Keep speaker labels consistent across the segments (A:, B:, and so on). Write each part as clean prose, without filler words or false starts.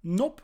A: Nope.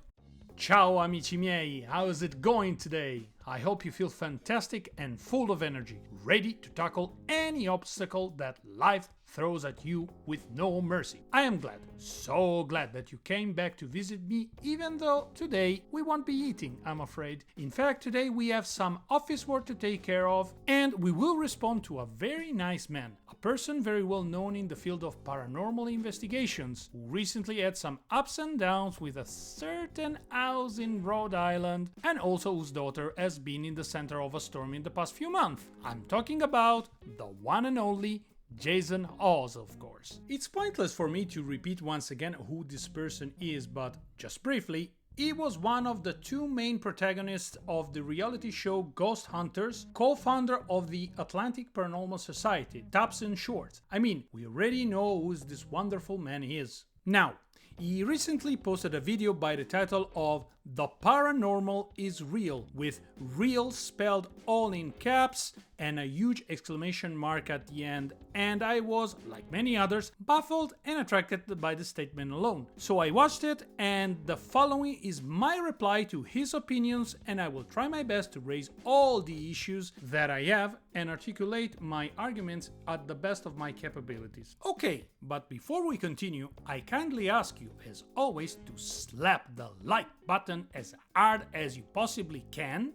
A: Ciao amici miei, how's it going today? I hope you feel fantastic and full of energy, ready to tackle any obstacle that life throws at you with no mercy. I am glad, so glad that you came back to visit me, even though today we won't be eating, I'm afraid. In fact, today we have some office work to take care of, and we will respond to a very nice man, a person very well known in the field of paranormal investigations, who recently had some ups and downs with a certain house in Rhode Island, and also whose daughter has been in the center of a storm in the past few months. I'm talking about the one and only Jason Oz, of course. It's pointless for me to repeat once again who this person is, but just briefly, he was one of the two main protagonists of the reality show Ghost Hunters, co-founder of the Atlantic Paranormal Society, Taps in short. I mean, we already know who this wonderful man is. Now, he recently posted a video by the title of "The Paranormal is Real," with real spelled all in caps and a huge exclamation mark at the end, and I was, like many others, baffled and attracted by the statement alone. So I watched it, and the following is my reply to his opinions, and I will try my best to raise all the issues that I have and articulate my arguments at the best of my capabilities. Okay, but before we continue, I kindly ask you, as always, to slap the like button as hard as you possibly can.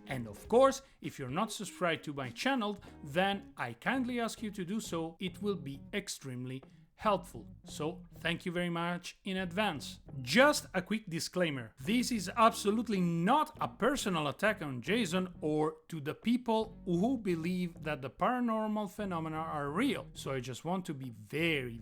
A: And of course, if you're not subscribed to my channel, then I kindly ask you to do so. It will be extremely helpful. So thank you very much in advance. Just a quick disclaimer. This is absolutely not a personal attack on Jason or to the people who believe that the paranormal phenomena are real. So I just want to be very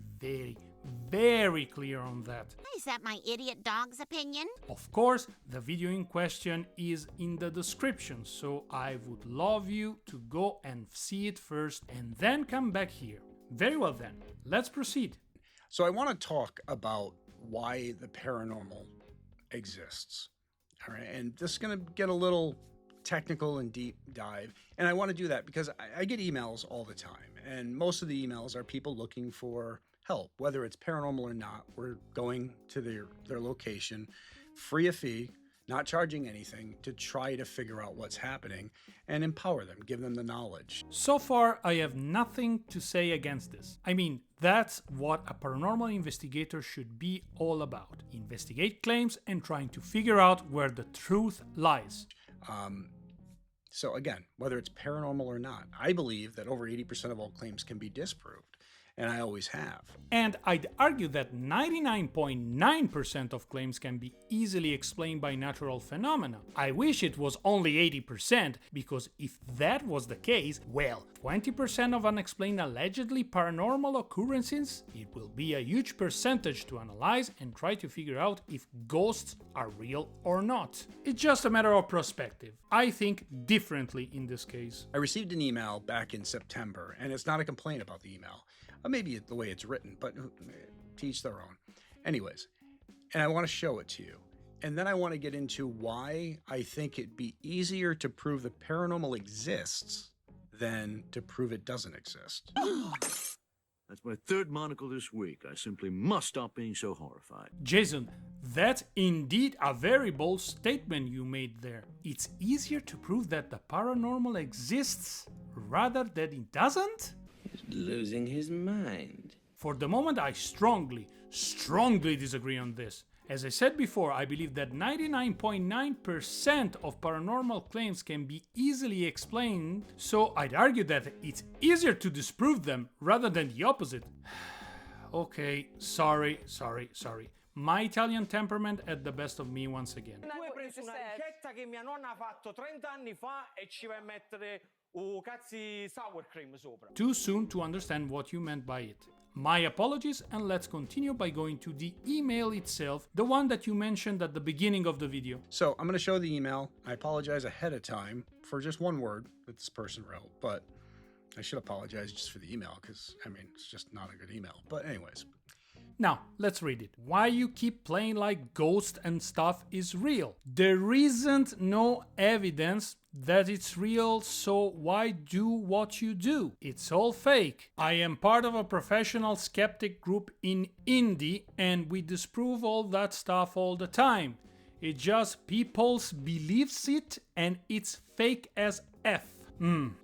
A: clear on that.
B: Is that my idiot dog's opinion?
A: Of course, the video in question is in the description, so I would love you to go and see it first and then come back here. Very well then, let's proceed.
C: So I want to talk about why the paranormal exists. All right, and this is going to get a little technical and deep dive. And I want to do that because I get emails all the time, and most of the emails are people looking for help, whether it's paranormal or not. We're going to their location, free of fee, not charging anything, to try to figure out what's happening and empower them, give them the knowledge.
A: So far, I have nothing to say against this. I mean, that's what a paranormal investigator should be all about. Investigate claims and trying to figure out where the truth lies.
C: So again, whether it's paranormal or not, I believe that over 80% of all claims can be disproved. And I always have.
A: And I'd argue that 99.9% of claims can be easily explained by natural phenomena. I wish it was only 80%, because if that was the case, well, 20% of unexplained allegedly paranormal occurrences, it will be a huge percentage to analyze and try to figure out if ghosts are real or not. It's just a matter of perspective. I think differently in this case.
C: I received an email back in September, and it's not a complaint about the email. Maybe the way it's written, but to each their own. Anyways, and I want to show it to you. And then I want to get into why I think it'd be easier to prove the paranormal exists than to prove it doesn't exist.
D: That's my third monocle this week. I simply must stop being so horrified.
A: Jason, that's indeed a very bold statement you made there. It's easier to prove that the paranormal exists rather than it doesn't?
E: He's losing his mind.
A: For the moment, I strongly disagree on this. As I said before, I believe that 99.9% of paranormal claims can be easily explained, so I'd argue that it's easier to disprove them rather than the opposite. Okay, sorry. My Italian temperament at the best of me once again.
F: Tu hai preso una ricetta che mia nonna ha fatto 30 anni fa e ci vai a mettere cazzi sour cream sopra.
A: Too soon to understand what you meant by it. My apologies, and let's continue by going to the email itself, the one that you mentioned at the beginning of the video.
C: So I'm going to show the email. I apologize ahead of time for just one word that this person wrote, but I should apologize just for the email because, I mean, it's just not a good email. But anyways,
A: Now, let's read it. Why you keep playing like ghosts and stuff is real? There isn't no evidence that it's real, so why do what you do? It's all fake. I am part of a professional skeptic group in Indy, and we disprove all that stuff all the time. It just people's believes it, and it's fake as F.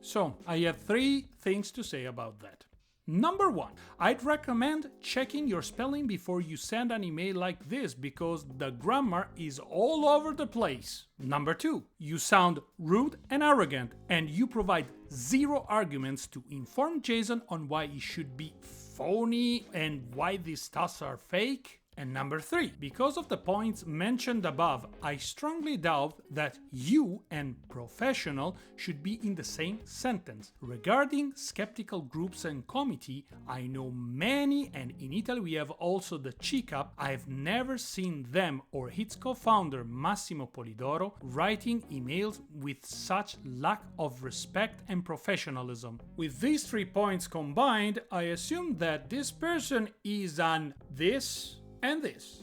A: So, I have 3 things to say about that. Number 1, I'd recommend checking your spelling before you send an email like this because the grammar is all over the place. Number 2, you sound rude and arrogant and you provide 0 arguments to inform Jason on why he should be phony and why these stuffs are fake. And number 3, because of the points mentioned above, I strongly doubt that you and professional should be in the same sentence. Regarding skeptical groups and committee, I know many, and in Italy we have also the CICAP. I've never seen them or its co-founder Massimo Polidoro writing emails with such lack of respect and professionalism. With these 3 points combined, I assume that this person is an this and this.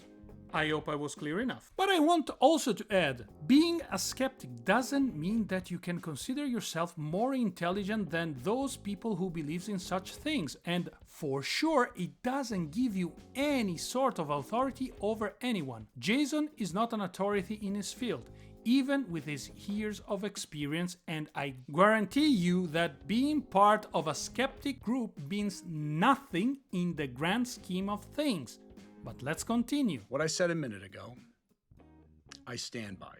A: I hope I was clear enough. But I want also to add, being a skeptic doesn't mean that you can consider yourself more intelligent than those people who believe in such things, and for sure it doesn't give you any sort of authority over anyone. Jason is not an authority in his field, even with his years of experience, and I guarantee you that being part of a skeptic group means nothing in the grand scheme of things. But let's continue.
C: What I said a minute ago, I stand by.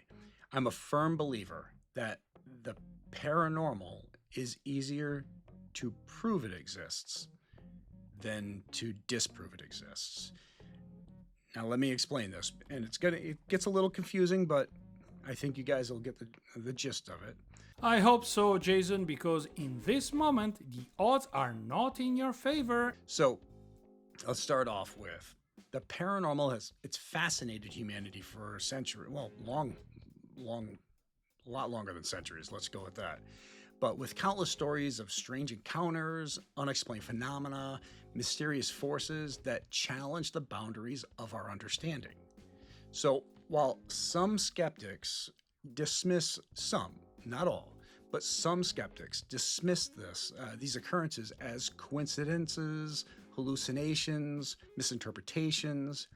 C: I'm a firm believer that the paranormal is easier to prove it exists than to disprove it exists. Now let me explain this, and it gets a little confusing, but I think you guys will get the gist of it.
A: I hope so, Jason, because in this moment the odds are not in your favor.
C: So let's start off with the paranormal it's fascinated humanity for a century. Well, a lot longer than centuries. Let's go with that. But with countless stories of strange encounters, unexplained phenomena, mysterious forces that challenge the boundaries of our understanding. So while some skeptics dismiss not all, but some skeptics dismiss these occurrences as coincidences, hallucinations, misinterpretations,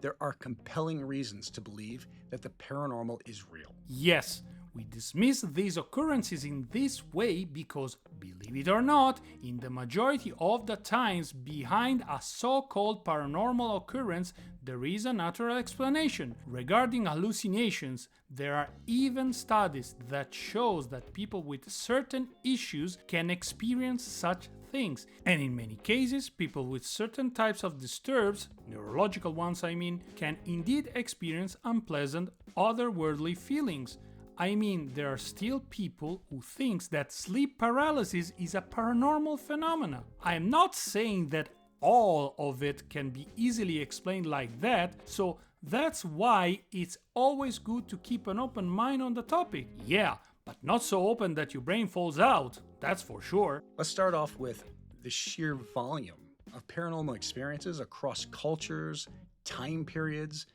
C: there are compelling reasons to believe that the paranormal is real.
A: Yes, we dismiss these occurrences in this way because, believe it or not, in the majority of the times behind a so-called paranormal occurrence there is a natural explanation. Regarding hallucinations, there are even studies that shows that people with certain issues can experience such things, and in many cases people with certain types of disturbs, neurological ones I mean, can indeed experience unpleasant otherworldly feelings. I mean, there are still people who think that sleep paralysis is a paranormal phenomena. I am not saying that all of it can be easily explained like that, so that's why it's always good to keep an open mind on the topic. Yeah, but not so open that your brain falls out, that's for sure.
C: Let's start off with the sheer volume of paranormal experiences across cultures, time periods.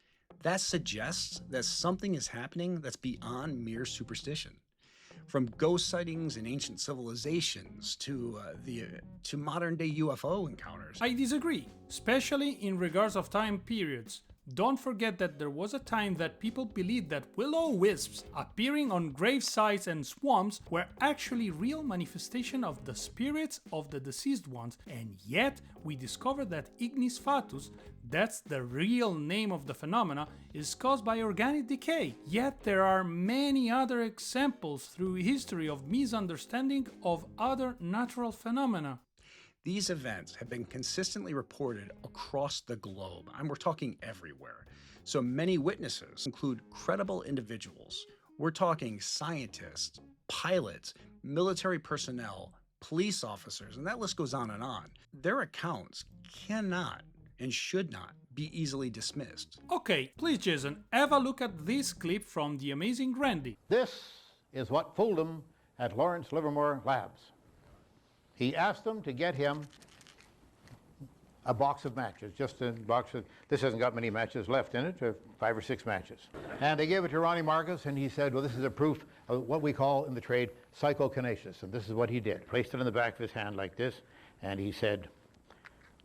C: That suggests that something is happening that's beyond mere superstition. From ghost sightings in ancient civilizations to modern-day UFO encounters.
A: I disagree, especially in regards of time periods. Don't forget that there was a time that people believed that will-o-wisps appearing on grave sites and swamps were actually real manifestation of the spirits of the deceased ones, and yet we discovered that ignis fatuus, that's the real name of the phenomena, is caused by organic decay. Yet there are many other examples through history of misunderstanding of other natural phenomena.
C: These events have been consistently reported across the globe, and we're talking everywhere. So many witnesses include credible individuals. We're talking scientists, pilots, military personnel, police officers, and that list goes on and on. Their accounts cannot and should not be easily dismissed.
A: Okay, please Jason, have a look at this clip from The Amazing Randy.
G: This is what fooled him at Lawrence Livermore Labs. He asked them to get him a box of matches, just a box of, this hasn't got many matches left in it, 5 or 6 matches. And they gave it to Ronnie Marcus, and he said, well, this is a proof of what we call in the trade psychokinesis. And this is what he did. Placed it in the back of his hand like this, and he said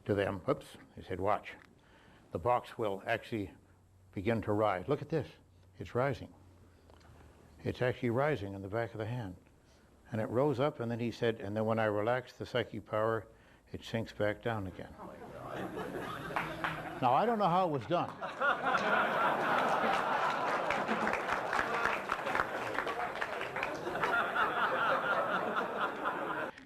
G: to them, whoops, he said, watch. The box will actually begin to rise. Look at this. It's rising. It's actually rising in the back of the hand. And it rose up, and then he said, and then when I relax the psychic power, it sinks back down again. Now, I don't know how it was done.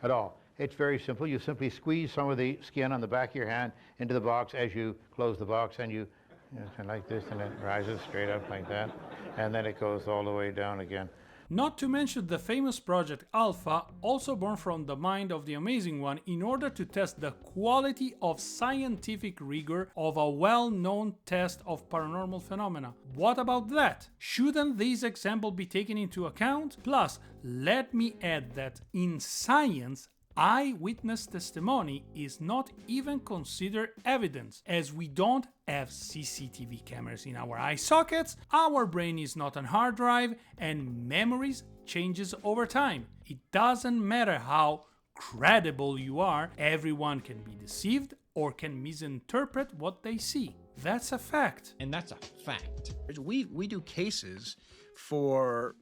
G: At all. It's very simple. You simply squeeze some of the skin on the back of your hand into the box as you close the box, and you know, like this, and it rises straight up like that, and then it goes all the way down again.
A: Not to mention the famous Project Alpha, also born from the mind of the Amazing One in order to test the quality of scientific rigor of a well-known test of paranormal phenomena. What about that? Shouldn't these examples be taken into account? Plus, let me add that in science, eyewitness testimony is not even considered evidence, as we don't have CCTV cameras in our eye sockets, our brain is not a hard drive, and memories changes over time. It doesn't matter how credible you are, everyone can be deceived or can misinterpret what they see. That's a fact.
H: And that's a fact.
C: We do cases for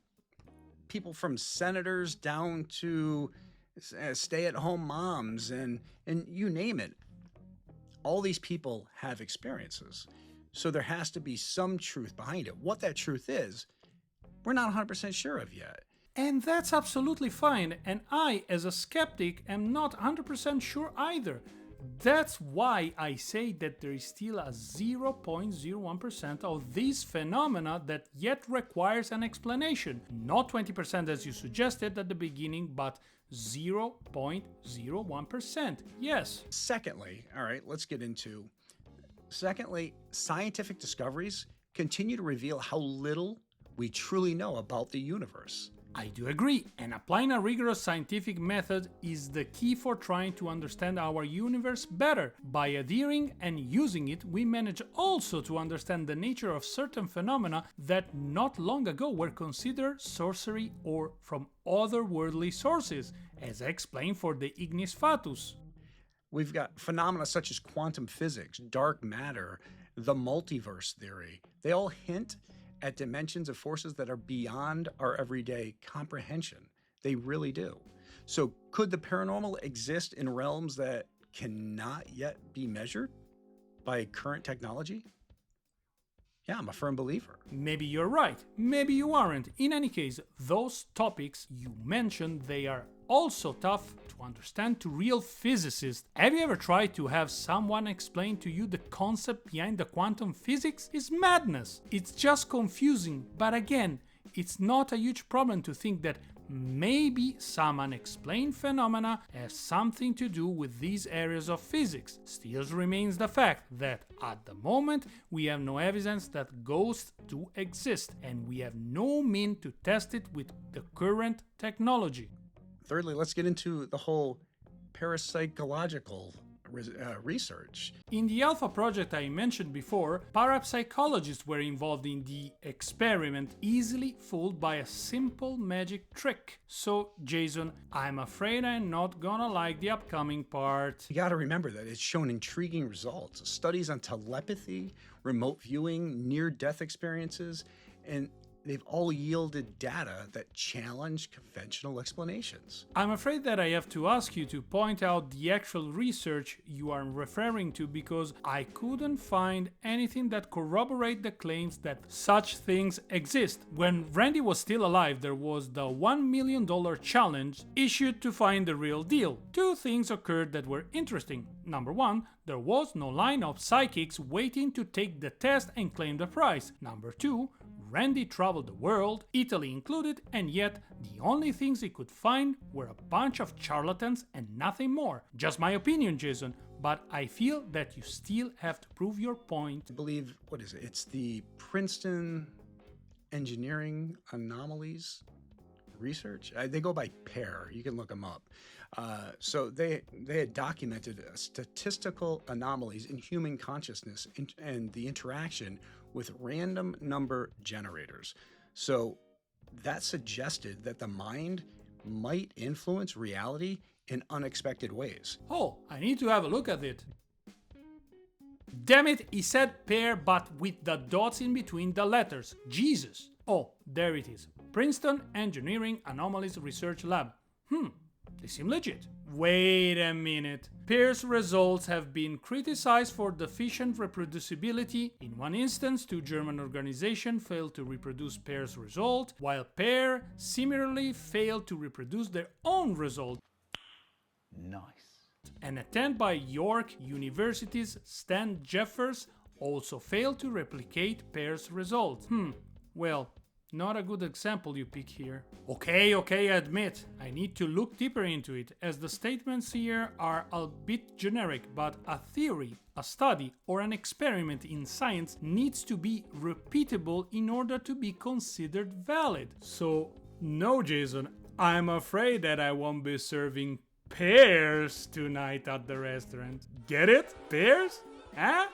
C: people from senators down to stay-at-home moms and you name it. All these people have experiences. So there has to be some truth behind it. What that truth is, we're not 100% sure of yet.
A: And that's absolutely fine, and I, as a skeptic, am not 100% sure either. That's why I say that there is still a 0.01% of these phenomena that yet requires an explanation. Not 20% as you suggested at the beginning, but 0.01%. Yes.
C: Secondly, all right, let's get into. Secondly, scientific discoveries continue to reveal how little we truly know about the universe.
A: I do agree, and applying a rigorous scientific method is the key for trying to understand our universe better. By adhering and using it, we manage also to understand the nature of certain phenomena that not long ago were considered sorcery or from otherworldly sources, as I explained for the ignis fatuus.
C: We've got phenomena such as quantum physics, dark matter, the multiverse theory. They all hint at dimensions of forces that are beyond our everyday comprehension. They really do. So could the paranormal exist in realms that cannot yet be measured by current technology? Yeah, I'm a firm believer.
A: Maybe you're right, maybe you aren't. In any case, those topics you mentioned, they are also tough to understand to real physicists. Have you ever tried to have someone explain to you the concept behind the quantum physics? It's madness. It's just confusing, but again, it's not a huge problem to think that maybe some unexplained phenomena have something to do with these areas of physics. Still remains the fact that at the moment we have no evidence that ghosts do exist, and we have no means to test it with the current technology.
C: Thirdly, let's get into the whole parapsychological research.
A: In the Alpha project I mentioned before, parapsychologists were involved in the experiment, easily fooled by a simple magic trick. So, Jason, I'm afraid I'm not gonna like the upcoming part.
C: You gotta remember that it's shown intriguing results. Studies on telepathy, remote viewing, near-death experiences, and they've all yielded data that challenge conventional explanations.
A: I'm afraid that I have to ask you to point out the actual research you are referring to, because I couldn't find anything that corroborate the claims that such things exist. When Randy was still alive, there was the $1 million challenge issued to find the real deal. Two things occurred that were interesting. Number one, there was no line of psychics waiting to take the test and claim the prize. Number two, Randy traveled the world, Italy included, and yet the only things he could find were a bunch of charlatans and nothing more. Just my opinion, Jason, but I feel that you still have to prove your point.
C: I believe, what is it? It's the Princeton Engineering Anomalies research. They go by pair. You can look them up. So they had documented statistical anomalies in human consciousness and the interaction with random number generators. So that suggested that the mind might influence reality in unexpected ways.
A: Oh, I need to have a look at it. Damn it, he said pair but with the dots in between the letters. Jesus. Oh, there it is. Princeton Engineering Anomalies Research Lab. They seem legit. Wait a minute. Pairs results have been criticized for deficient reproducibility. In one instance, two German organizations failed to reproduce pairs' result, while pair similarly failed to reproduce their own result.
H: Nice.
A: An attempt by York University's Stan Jeffers also failed to replicate pairs' results. Well, not a good example you pick here. Okay, I admit, I need to look deeper into it, as the statements here are a bit generic, but a theory, a study, or an experiment in science needs to be repeatable in order to be considered valid. So, no, Jason, I'm afraid that I won't be serving pears tonight at the restaurant. Get it? Pears? Huh?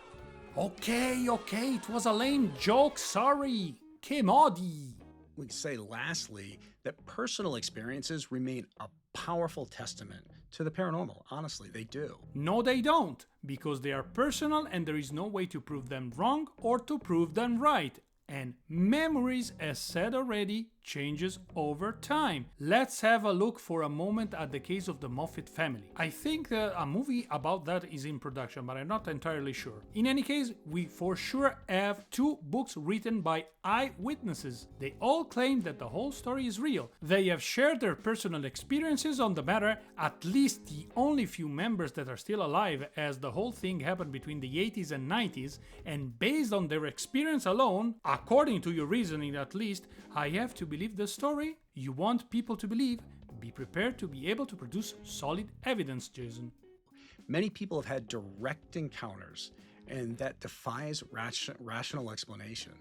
A: Okay, it was a lame joke, sorry. Che modi.
C: We say lastly that personal experiences remain a powerful testament to the paranormal. Honestly, they do.
A: No, they don't, because they are personal and there is no way to prove them wrong or to prove them right. And memories, as said already, changes over time. Let's have a look for a moment at the case of the Moffat family. I think a movie about that is in production, but I'm not entirely sure. In any case, we for sure have two books written by eyewitnesses. They all claim that the whole story is real. They have shared their personal experiences on the matter, at least the only few members that are still alive, as the whole thing happened between the 80s and 90s, and based on their experience alone, according to your reasoning at least, I have to believe the story you want people to believe. Be prepared to be able to produce solid evidence, Jason.
C: Many people have had direct encounters, and that defies rational explanation.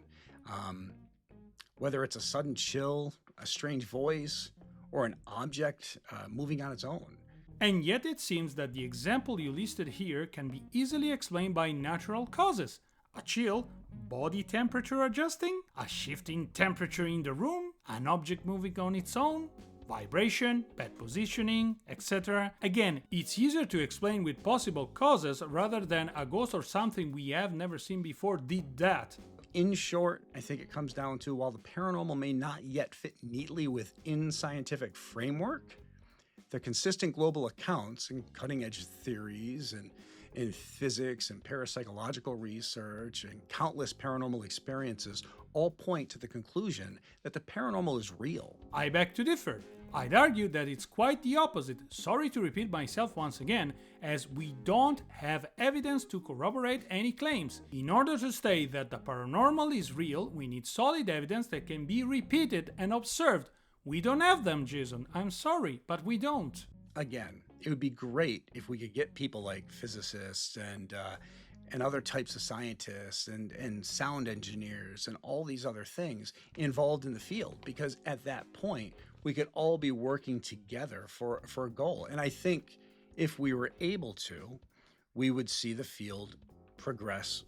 C: Whether it's a sudden chill, a strange voice, or an object moving on its own.
A: And yet it seems that the example you listed here can be easily explained by natural causes. A chill, body temperature adjusting, a shifting temperature in the room, an object moving on its own, vibration, bad positioning, etc. Again, it's easier to explain with possible causes rather than a ghost or something we have never seen before did that.
C: In short, I think it comes down to, while the paranormal may not yet fit neatly within scientific framework, the consistent global accounts and cutting-edge theories and in physics and parapsychological research and countless paranormal experiences all point to the conclusion that the paranormal is real.
A: I beg to differ. I'd argue that it's quite the opposite. Sorry to repeat myself once again, as we don't have evidence to corroborate any claims. In order to state that the paranormal is real, we need solid evidence that can be repeated and observed. We don't have them, Jason. I'm sorry, but we don't.
C: Again, it would be great if we could get people like physicists and other types of scientists and sound engineers and all these other things involved in the field, because at that point we could all be working together for a goal. And I think if we were able to, we would see the field progress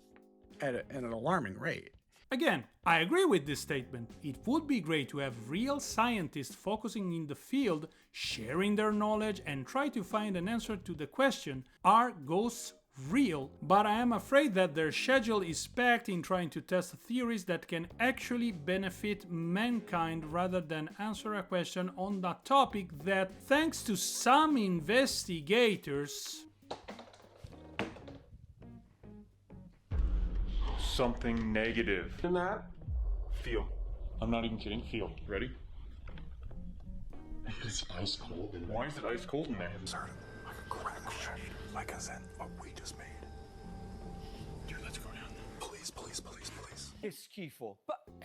C: at an alarming rate.
A: Again, I agree with this statement. It would be great to have real scientists focusing in the field, sharing their knowledge and try to find an answer to the question, are ghosts real? But I am afraid that their schedule is packed in trying to test theories that can actually benefit mankind rather than answer a question on that topic that, thanks to some investigators,
I: something negative.
J: In that?
I: Feel. I'm not even kidding. Feel. Ready?
J: It's ice cold in there.
I: Why is it ice cold in there?
J: Started like a crack shot. Like I said, what we just made.
I: Dude, let's go down.
J: Please, please, please, please.
F: Che schifo.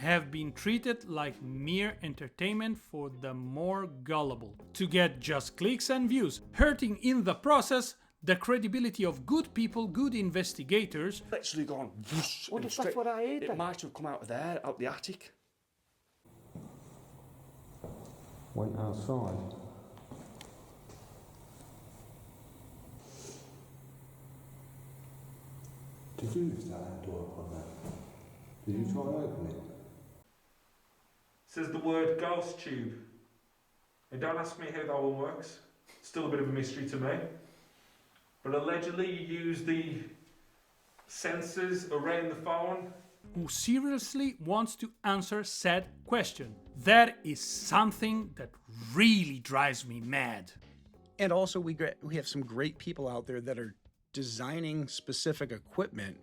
A: have been treated like mere entertainment for the more gullible, to get just clicks and views, hurting in the process the credibility of good people, good investigators.
J: Literally gone. Whoosh,
F: Well, that's what I heard.
J: It might have come out of there, out the attic.
H: went outside. Did you lift that door up on that? Did you try and open it?
K: Says the word ghost tube. And don't ask me how that one works. Still a bit of a mystery to me. But allegedly you use the sensors around the phone.
A: Who seriously wants to answer said question? That is something that really drives me mad.
C: And also we have some great people out there that are designing specific equipment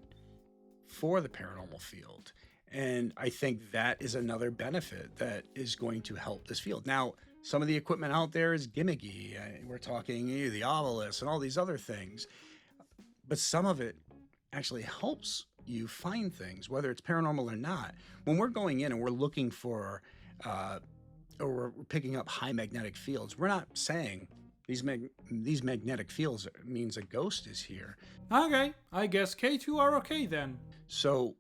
C: for the paranormal field. And I think that is another benefit that is going to help this field. Now, some of the equipment out there is gimmicky. We're talking the obelisk and all these other things. But some of it actually helps you find things, whether it's paranormal or not. When we're going in and we're looking for, or we're picking up high magnetic fields, we're not saying these magnetic fields means a ghost is here.
A: Okay, I guess K2 are okay then.
C: So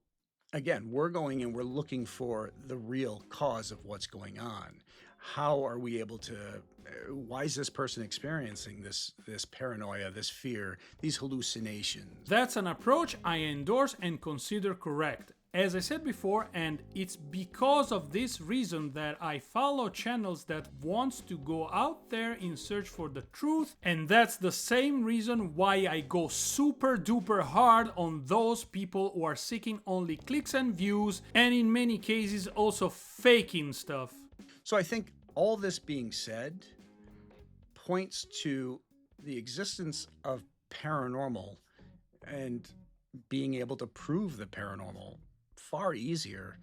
C: again, we're going and we're looking for the real cause of what's going on. How are we able to, why is this person experiencing this paranoia, this fear, these hallucinations?
A: That's an approach I endorse and consider correct. As I said before, and it's because of this reason that I follow channels that wants to go out there in search for the truth, and that's the same reason why I go super duper hard on those people who are seeking only clicks and views, and in many cases also faking stuff.
C: So I think all this being said points to the existence of paranormal and being able to prove the paranormal far easier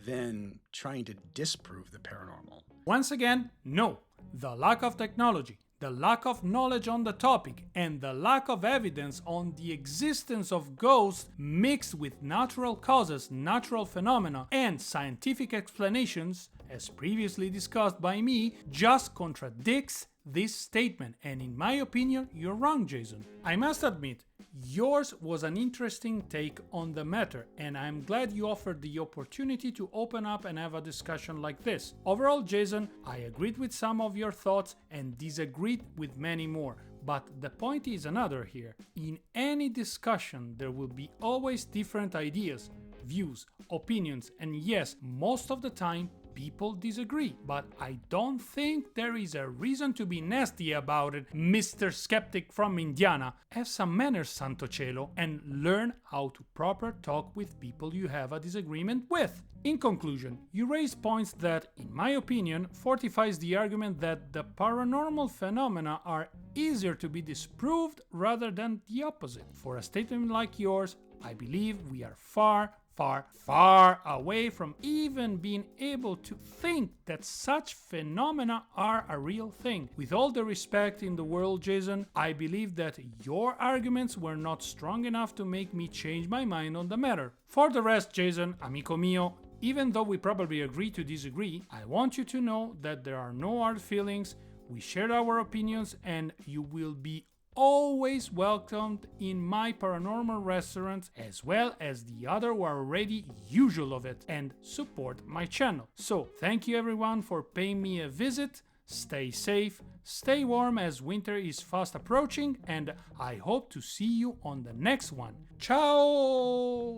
C: than trying to disprove the paranormal.
A: Once again, no. The lack of technology, the lack of knowledge on the topic, and the lack of evidence on the existence of ghosts mixed with natural causes, natural phenomena, and scientific explanations, as previously discussed by me, just contradicts this statement, and in my opinion, you're wrong, Jason. I must admit, yours was an interesting take on the matter, and I'm glad you offered the opportunity to open up and have a discussion like this. Overall, Jason, I agreed with some of your thoughts and disagreed with many more. But the point is another here. In any discussion, there will be always different ideas, views, opinions, and yes, most of the time, people disagree, but I don't think there is a reason to be nasty about it, Mr. Skeptic from Indiana. Have some manners, Santo Cielo, and learn how to proper talk with people you have a disagreement with. In conclusion, you raise points that, in my opinion, fortifies the argument that the paranormal phenomena are easier to be disproved rather than the opposite. For a statement like yours, I believe we are far away from even being able to think that such phenomena are a real thing. With all the respect in the world, Jason, I believe that your arguments were not strong enough to make me change my mind on the matter. For the rest, Jason, amico mio, even though we probably agree to disagree, I want you to know that there are no hard feelings, we share our opinions, and you will be always welcomed in my paranormal restaurant, as well as the other who are already usual of it and support my channel. So thank you everyone for paying me a visit. Stay safe, stay warm as winter is fast approaching, and I hope to see you on the next one. Ciao!